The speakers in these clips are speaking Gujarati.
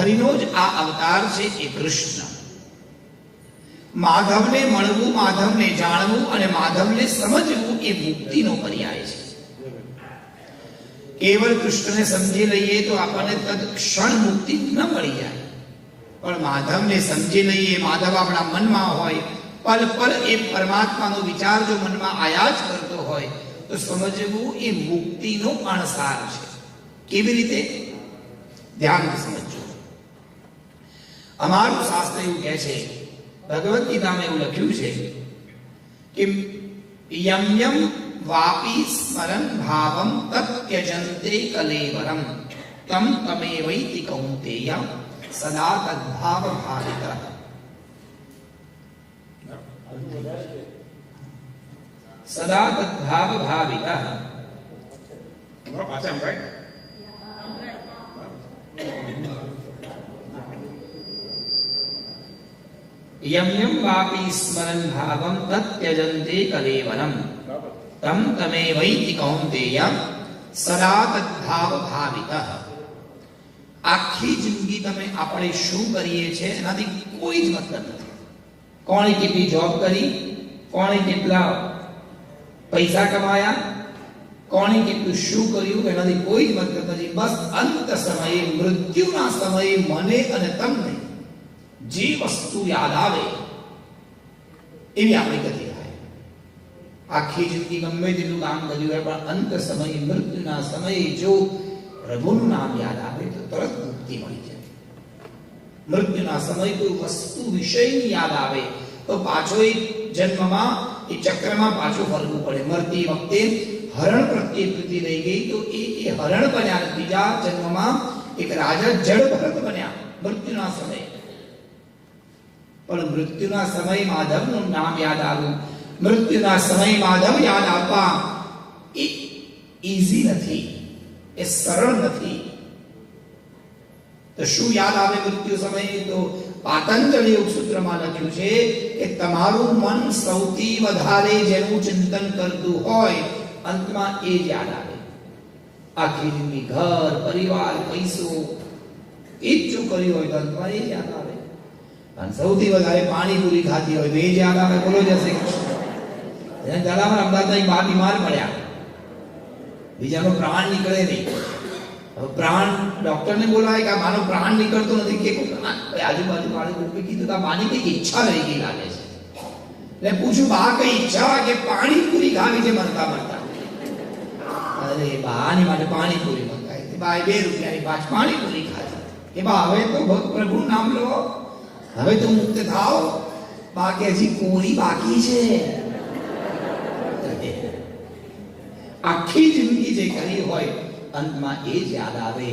હરિનો જ આ અવતાર છે એ કૃષ્ણ. માધવને મળવું, માધવને જાણવું અને માધવને સમજવું એ મુક્તિનો પર્યાય છે. કેવળ કૃષ્ણને સમજી લઈએ તો આપણને તત્ક્ષણ મુક્તિ ન મળી જાય, પણ માધવને સમજી લઈએ, માધવ આપણા મનમાં હોય, પલ પલ એ પરમાત્માનો વિચાર જો મનમાં આયા જ કરતો હોય તો સમજવું એ મુક્તિનો અણસાર છે. કેવી રીતે? ધ્યાનથી સમજો. અમારું શાસ્ત્ર એવું કહે છે, ભગવદ્ ગીતામાં એવું લખ્યું છે કે યમ યમ વાપી સ્મરન ભાવમ તત્યજંતે કલેવરમ તમ તમેવૈતિ કૌંતેય સદા તદ્ભાવ ભાવિતઃ. સદા તદ્ભાવ ભાવિતઃ. યમ યમ વાપી સ્મરન ભાવમ તત્યજંતે કલેવરમ તમ તમેવૈતિ કૌંતેય સદા તદ્ભાવ ભાવિતઃ. આખી જિંદગી તમે આપણે શું કરીએ છીએ એનાથી કોઈ જ મતલબ નથી. કોણે કેટલી જોબ કરી, કોણે કેટલા પૈસા કમાયા, કોણે કેટલું શું કર્યું એનાથી કોઈ જ મતલબ નથી. બસ અંત સમયે, મૃત્યુના સમયે મને અને તમને જે વસ્તુ યાદ આવે એવી આપણી ગતિ થાય. આખી જિંદગી ગમે તેટલું કામ કર્યું હોય પણ અંત સમયે, મૃત્યુના સમયે જો પ્રભુનું નામ યાદ આવે તો તરત મુક્તિ મળી જાય. મૃત્યુના સમયે કોઈ વસ્તુ વિષયની યાદ આવે તો પાછો એ જન્મમાં, એ ચક્રમાં પાછું ફરવું પડે. મરતી વખતે હરણ પ્રત્યે પ્રીતિ રહી ગઈ તો એ હરણ બન્યા. બીજા જન્મમાં એક રાજા જડ ભરત બન્યા મૃત્યુના સમયે. પણ મૃત્યુના સમયે માધવનું નામ યાદ આવ્યું. મૃત્યુના સમયે માધવ યાદ આપવા એ ઈઝી નથી, એ સરળ નથી. તો શું યાદ આવે મૃત્યુ સમયે? તો પાતંજલિ યોગ સૂત્રમાં લખ્યું છે કે તમારું મન સૌથી વધારે જેનું ચિંતન કરતું હોય અંતમાં એ જ યાદ આવે. આખી જિંદગી ઘર, પરિવાર, પૈસો એ જ જો કર્યું હોય તો અંતમાં એ જ યાદ આવે. અને સૌથી વધારે પાણીપુરી ખાધી હોય તો એ જ યાદ આવે. બોલો જય શ્રી કૃષ્ણ. દાદામાં અમદાવાદ બા બીમાર પડ્યા, બીજાનો પ્રાણ નીકળે નહીં. પ્રાણ ડોક્ટરને બોલાય કે મારો પ્રાણ નીકળતો નથી, કે આજુબાજુ પાણી કીધું કે માની કઈ ઈચ્છા રહી ગઈ લાગે છે. એટલે પૂછું, બા કઈ ઈચ્છા? કે પાણીપુરી ખાવી છે મરતા મરતા. અરે બાની માટે પાણીપુરી મંગાવી. બા 2 રૂપિયાની પાંચ પાણીપુરી ખાધી. કે બા હવે તો પ્રભુનું નામ લો, હવે તો મુક્ત થાઓ. બા કે હજી કોરી બાકી છે. આખી જિંદગી જે કરી હોય અંતમાં એ જ યાદ આવે.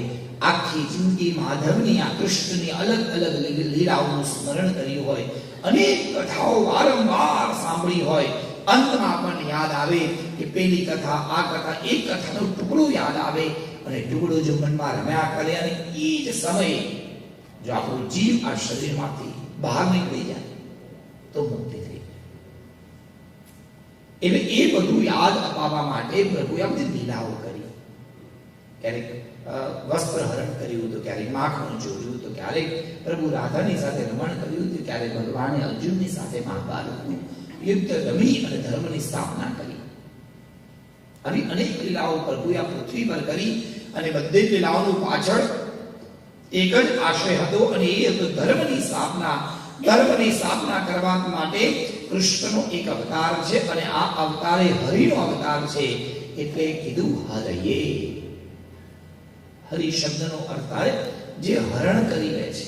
આખી જિંદગી માધવની, આ કૃષ્ણની અલગ અલગ લીલાઓનું સ્મરણ કર્યું હોય, અનેક કથાઓ વારંવાર સાંભળી હોય, અંતમાં આપણને યાદ આવે કે પેલી કથા, આ કથા, એક કથાનો ટુકડો યાદ આવે અને ટુકડો જો મનમાં રમ્યા કરે અને એ જ સમયે જો આપણો જીવ આ શરીરમાંથી બહાર નીકળી જાય તો મુક્તિ થઈ. એટલે એ બધું યાદ અપાવવા માટે પ્રભુએ આ બધી લીલાઓ કરી. ક્યારેક વસ્ત્ર હરણ કર્યું તો ક્યારેક માખણ જોયું તો ક્યારેક પ્રભુ રાધાની સાથે રમણ કર્યું તો ક્યારેક ભગવાને અર્જુનની સાથે મહાભારતનું યુદ્ધ રમી અને ધર્મની સ્થાપના કરી. આવી અનેક લીલાઓ પ્રભુએ આ પૃથ્વી પર કરી અને બધી લીલાઓનું પાછળ એક જ આશય હતો અને એ હતો ધર્મની સ્થાપના. ધર્મની સ્થાપના કરવા માટે કૃષ્ણનો એક અવતાર છે અને આ અવતાર એ હરિનો અવતાર છે. એટલે કીધું હરયે. હરિ શબ્દનો અર્થ થાય જે હરણ કરી લે છે.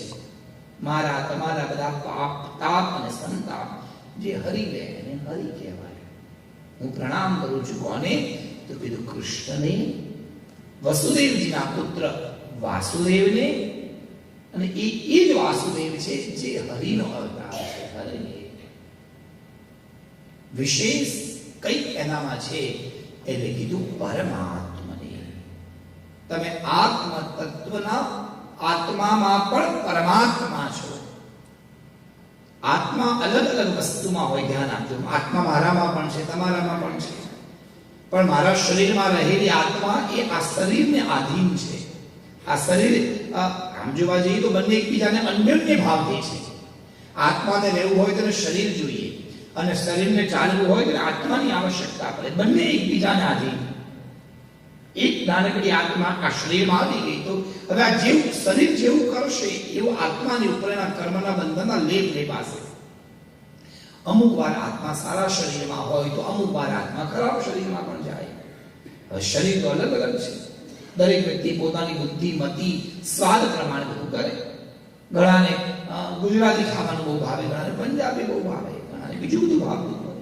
મારા તમારા બધા પાપ, તાપ અને સંતાપ જે હરી લે એને હરિ કહેવાય. હું પ્રણામ કરું છું કોને? તો કીધું કૃષ્ણને, વસુદેવજીના પુત્ર વાસુદેવને. અને એ જ વાસુદેવ છે જે હરિનો અવતાર છે. હરિ વિશેષ કંઈક એનામાં છે એટલે કીધું પરમાત્મને. તમે આત્મ તત્વના આત્મામાં પણ પરમાત્મા છો. આત્મા અલગ અલગ વસ્તુમાં હોય, ધ્યાન આપજો. આત્મા મારામાં પણ છે, તમારામાં પણ છે, પણ મારા શરીરમાં રહેલી આત્મા એ આ શરીરને આધીન છે. આ શરીર આમ જોવા જઈએ તો બંને એકબીજાને અન્યોન્ય ભાવથી છે. આત્માને રહેવું હોય તો શરીર જોઈએ, અને શરીરને ચાલવું હોય તો આત્માની આવશ્યકતા પડે. બંને એકબીજાને આધીન. એક નાનકડી આત્મા આ શરીરમાં આવી ગઈ તો હવે આ જેવું શરીર જેવું કરશે એવું આત્માની ઉપરના કર્મના બંધનના લેપ લેપાશે. અમુક વાર આત્મા સારા શરીરમાં હોય તો અમુક વાર આત્મા ખરાબ શરીરમાં પણ જાય. હવે શરીર તો અલગ અલગ છે. દરેક વ્યક્તિ પોતાની બુદ્ધિ મતિ સ્વાદ પ્રમાણે બધું કરે. ઘણાને ગુજરાતી ખાવાનું બહુ ભાવે, ઘણાને પંજાબી બહુ ભાવે, ઘણાને બીજું બધું ભાવતું હોય.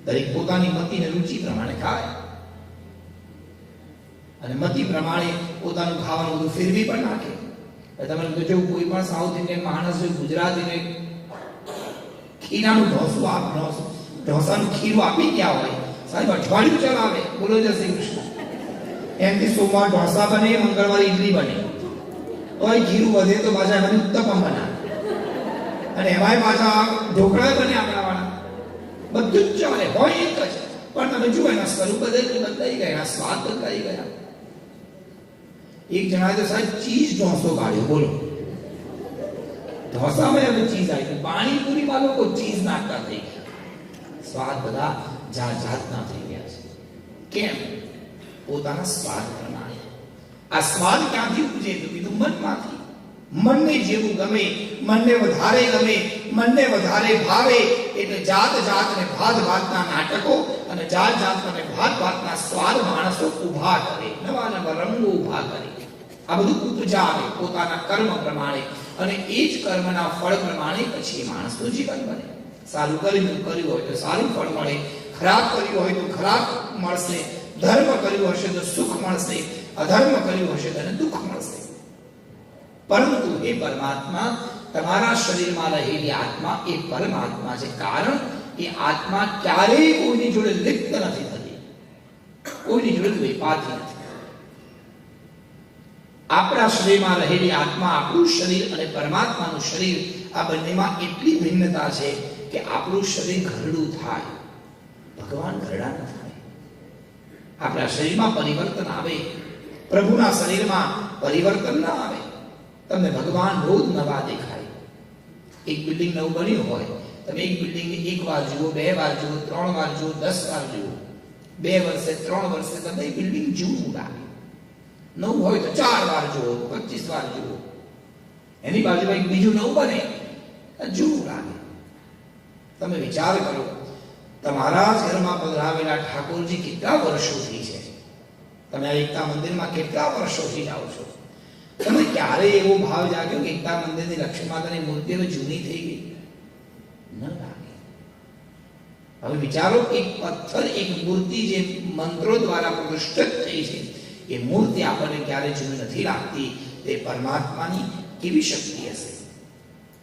દરેક પોતાની મતિ ને રુચિ પ્રમાણે ખાય, અને મતિ પ્રમાણે પોતાનું ખાવાનું બધું ફેરવી પણ નાખે. તમે જો કોઈ પણ સાઉથ ઇન્ડિયન માણસ હોય, ગુજરાતીને ખીરાનું ઢોસાનું ખીરું આપી ગયા હોય, સાહેબ અઠવાડિયું ચલાવે. બોલો જય શ્રી કૃષ્ણ. એમથી સોમવાર ઢોસા બને, મંગળવાર ઇડલી બને, તોય ખીરું વધે તો પાછા એમાંથી ઉત્તપમ બનાવે, અને એમાંય પાછા ઢોકળા બને આપણા વાળા. બધું જ ચાલે, હોય એક જ, પણ તમે જુઓ એના સ્વરૂપ બદલાઈ ગયા, એના સ્વાદ બદલાઈ ગયા. એક જણા તો સાહેબ ચીઝ ઢોસો કાઢ્યો. બોલો, ઢોસામાં હવે ચીઝ આવી ગઈ. પાણીપુરીમાં લોકો ચીઝ નાખતા થઈ ગયા. સ્વાદ બધા જાત જાતના થઈ ગયા છે. કેમ? પોતાના સ્વાદ પ્રમાણે. આ સ્વાદ ક્યાંથી ઉપજે? તો કીધું મનમાંથી. મનને જેવું ગમે, મનને વધારે ગમે, મનને વધારે ભાવે એટલે જાત જાત ને ભાત ભાતના નાટકો અને જાત જાત અને ભાત ભાતના સ્વાદ માણસો ઉભા કરે, નવા નવા રંગો ઉભા કરે. આ બધું ઉપજાવે પોતાના કર્મ પ્રમાણે, અને એ જ કર્મના ફળ પ્રમાણે પછી માણસનું જીવન બને. સારું કર્યું હોય તો સારું ફળ મળે, ખરાબ કર્યું હોય તો ખરાબ મળશે, ધર્મ કર્યું હશે તો સુખ મળશે, અધર્મ કર્યું હશે તો દુઃખ મળશે. પરંતુ એ પરમાત્મા, તમારા શરીરમાં રહેલી આત્મા એ પરમાત્મા છે. કારણ એ આત્મા ક્યારેય કોઈની જોડે લિપ્ત નથી થતી, કોઈની જોડે વેપાતી નથી. આપણા શરીરમાં રહેલી આત્મા, આપણું શરીર અને પરમાત્માનું શરીર, આ બંનેમાં એટલી ભિન્નતા છે કે આપણું શરીર ઘરડું થાય, ભગવાન ઘરડા ન થાય. આપણા શરીરમાં પરિવર્તન આવે, પ્રભુના શરીરમાં પરિવર્તન ના આવે. તમને ભગવાન રોજ નવા દેખાય. એક બિલ્ડિંગ નવું બન્યું હોય, તમે એક બિલ્ડિંગ એક વાર જુઓ, બે વાર જુઓ, 3 વાર જુઓ, 10 વાર જુઓ, 2 વર્ષે 3 વર્ષે તમને એ બિલ્ડિંગ જૂનું લાગે. નવું હોય તો 4 વાર જુઓ, 25 વાર જુઓ. એની બાજુમાં એક બીજું નવું બને, જૂનું લાગે. તમે વિચાર કરો, તમારા ઘરમાં પધરાવેલા ઠાકોરજી કેટલા વર્ષોથી છે? તમે આ એકતા મંદિરમાં કેટલા વર્ષોથી જાઓ છો? તમે ક્યારે એવો ભાવ જાગ્યો કે એકતા મંદિરની લક્ષ્મી માતાની મૂર્તિ હવે જૂની થઈ ગઈ? ન લાગે. હવે વિચારો, એક પથ્થર, એક મૂર્તિ જે મંત્રો દ્વારા પ્રતિષ્ઠિત થઈ છે, એ મૂર્તિ આપણને ક્યારે જૂની નથી લાગતી. તે પરમાત્માની કેવી શક્તિ હશે?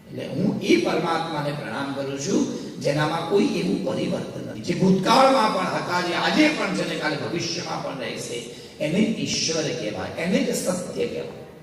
એટલે હું એ પરમાત્માને પ્રણામ કરું છું જેનામાં કોઈ એવું પરિવર્તન નથી, જે ભૂતકાળમાં પણ હતા, જે આજે પણ છે ને કાલે ભવિષ્યમાં પણ રહેશે. એને ઈશ્વર કહેવાય, એને જ સત્ય કહેવાય.